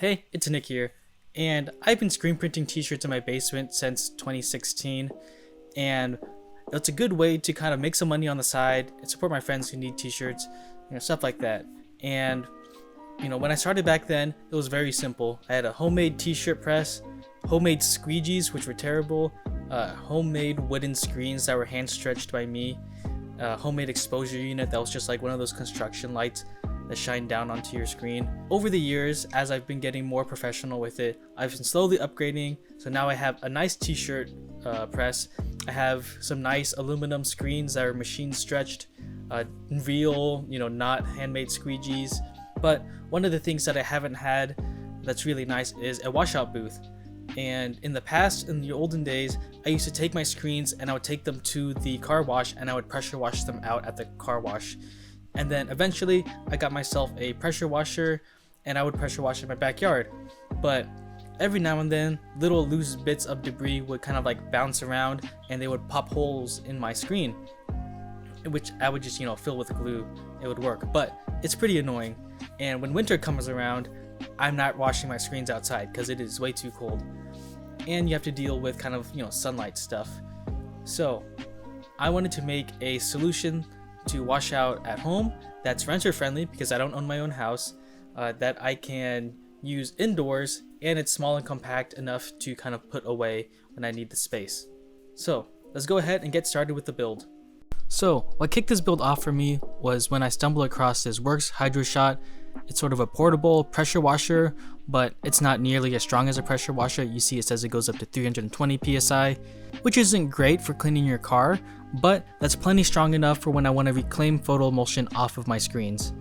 Hey, it's Nick here, and I've been screen printing t-shirts in my basement since 2016, and it's a good way to kind of make some money on the side and support my friends who need t-shirts, stuff like that. And when I started back then, it was very simple. I had a homemade t-shirt press, homemade squeegees, which were terrible, homemade wooden screens that were hand stretched by me, homemade exposure unit that was just like one of those construction lights that shine down onto your screen. Over the years, as I've been getting more professional with it, I've been slowly upgrading. So now I have a nice t-shirt press. I have some nice aluminum screens that are machine stretched, real, not handmade squeegees. But one of the things that I haven't had that's really nice is a washout booth. And in the past, in the olden days, I used to take my screens and I would take them to the car wash and I would pressure wash them out at the car wash. And then eventually I got myself a pressure washer and I would pressure wash in my backyard. But every now and then little loose bits of debris would kind of like bounce around and they would pop holes in my screen, which I would just fill with glue. It would work, but it's pretty annoying. And when winter comes around, I'm not washing my screens outside because it is way too cold and you have to deal with kind of sunlight stuff. So I wanted to make a solution to wash out at home that's renter friendly because I don't own my own house, that I can use indoors, and it's small and compact enough to kind of put away when I need the space. So let's go ahead and get started with the build. So what kicked this build off for me was when I stumbled across this Worx hydroshot. It's sort of a portable pressure washer, but it's not nearly as strong as a pressure washer. You see it says it goes up to 320 psi, which isn't great for cleaning your car, but that's plenty strong enough for when I want to reclaim photo emulsion off of my screens.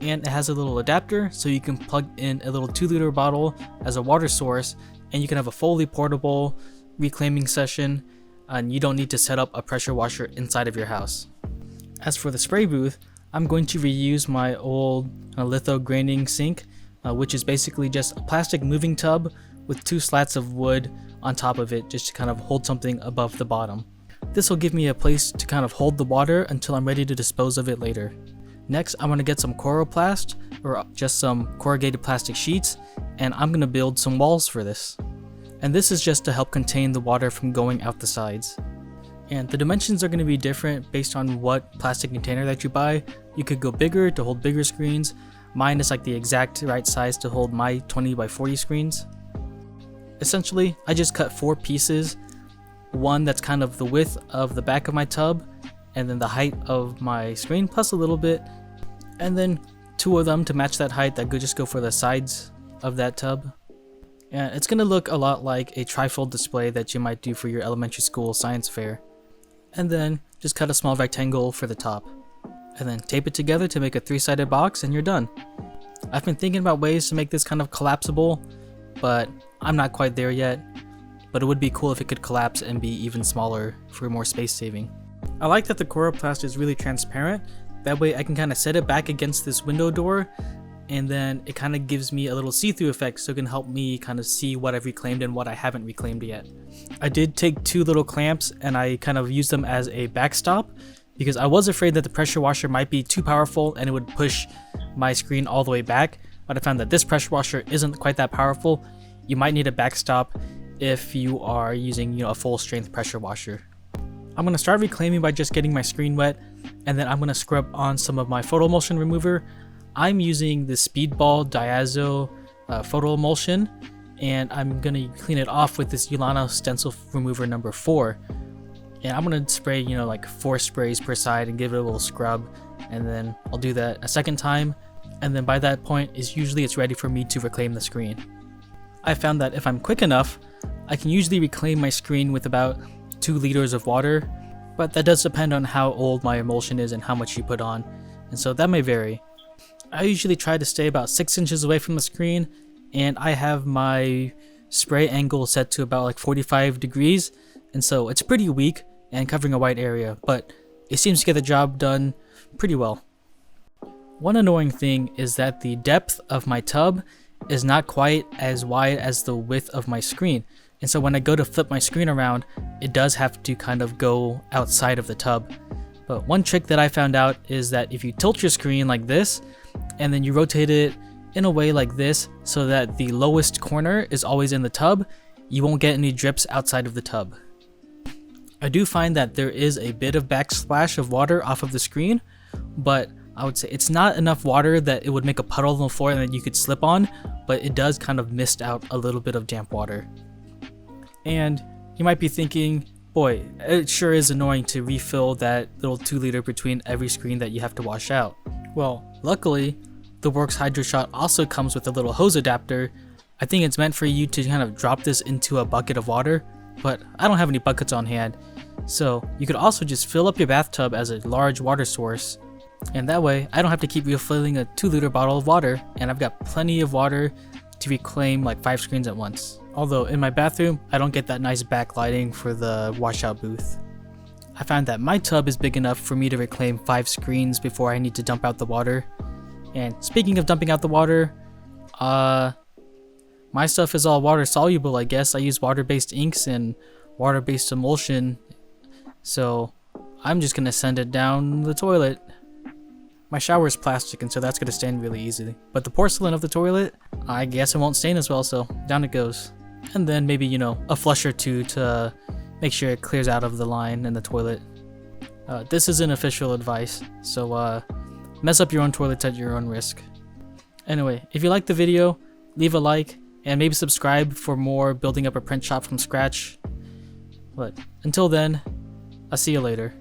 And it has a little adapter so you can plug in a little 2-liter bottle as a water source and you can have a fully portable reclaiming session, and you don't need to set up a pressure washer inside of your house. As for the spray booth, I'm going to reuse my old litho graining sink, which is basically just a plastic moving tub with 2 slats of wood on top of it just to kind of hold something above the bottom. This will give me a place to kind of hold the water until I'm ready to dispose of it later. Next, I'm going to get some coroplast, or just some corrugated plastic sheets, and I'm going to build some walls for this. And this is just to help contain the water from going out the sides. And the dimensions are going to be different based on what plastic container that you buy. You could go bigger to hold bigger screens. Mine is like the exact right size to hold my 20 by 40 screens. Essentially, I just cut 4 pieces. One that's kind of the width of the back of my tub, and then the height of my screen plus a little bit, and then 2 of them to match that height that could just go for the sides of that tub. And it's going to look a lot like a trifold display that you might do for your elementary school science fair. And then just cut a small rectangle for the top, and then tape it together to make a 3-sided box, and you're done. I've been thinking about ways to make this kind of collapsible, but I'm not quite there yet. But it would be cool if it could collapse and be even smaller for more space saving. I like that the coroplast is really transparent. That way I can kind of set it back against this window door, and then it kind of gives me a little see-through effect so it can help me kind of see what I've reclaimed and what I haven't reclaimed yet. I did take 2 little clamps and I kind of used them as a backstop because I was afraid that the pressure washer might be too powerful and it would push my screen all the way back, but I found that this pressure washer isn't quite that powerful. You might need a backstop if you are using a full strength pressure washer. I'm going to start reclaiming by just getting my screen wet, and then I'm going to scrub on some of my photo emulsion remover. I'm using the Speedball Diazo photo emulsion, and I'm going to clean it off with this Ulana stencil remover number 4. And I'm going to spray like 4 sprays per side and give it a little scrub, and then I'll do that a second time, and then by that point it's ready for me to reclaim the screen. I found that if I'm quick enough, I can usually reclaim my screen with about 2 liters of water, but that does depend on how old my emulsion is and how much you put on, and so that may vary. I usually try to stay about 6 inches away from the screen, and I have my spray angle set to about like 45 degrees, and so it's pretty weak and covering a wide area, but it seems to get the job done pretty well. One annoying thing is that the depth of my tub is not quite as wide as the width of my screen, and so when I go to flip my screen around, it does have to kind of go outside of the tub. But one trick that I found out is that if you tilt your screen like this and then you rotate it in a way like this so that the lowest corner is always in the tub. You won't get any drips outside of the tub. I do find that there is a bit of backsplash of water off of the screen, but I would say it's not enough water that it would make a puddle on the floor and that you could slip on, but it does kind of mist out a little bit of damp water. And you might be thinking, boy, it sure is annoying to refill that little 2 liter between every screen that you have to wash out. Well, luckily, the Worx hydroshot also comes with a little hose adapter. I think it's meant for you to kind of drop this into a bucket of water, but I don't have any buckets on hand. So you could also just fill up your bathtub as a large water source. And that way, I don't have to keep refilling a 2 liter bottle of water, and I've got plenty of water to reclaim like 5 screens at once. Although in my bathroom, I don't get that nice backlighting for the washout booth. I find that my tub is big enough for me to reclaim 5 screens before I need to dump out the water. And speaking of dumping out the water, my stuff is all water soluble, I guess. I use water-based inks and water-based emulsion, so I'm just gonna send it down the toilet. My shower is plastic, and so that's gonna stain really easily. But the porcelain of the toilet, I guess it won't stain as well, so down it goes. And then maybe, you know, a flush or two to make sure it clears out of the line in the toilet. This isn't official advice, so mess up your own toilets at your own risk. Anyway, if you liked the video, leave a like, and maybe subscribe for more building up a print shop from scratch. But until then, I'll see you later.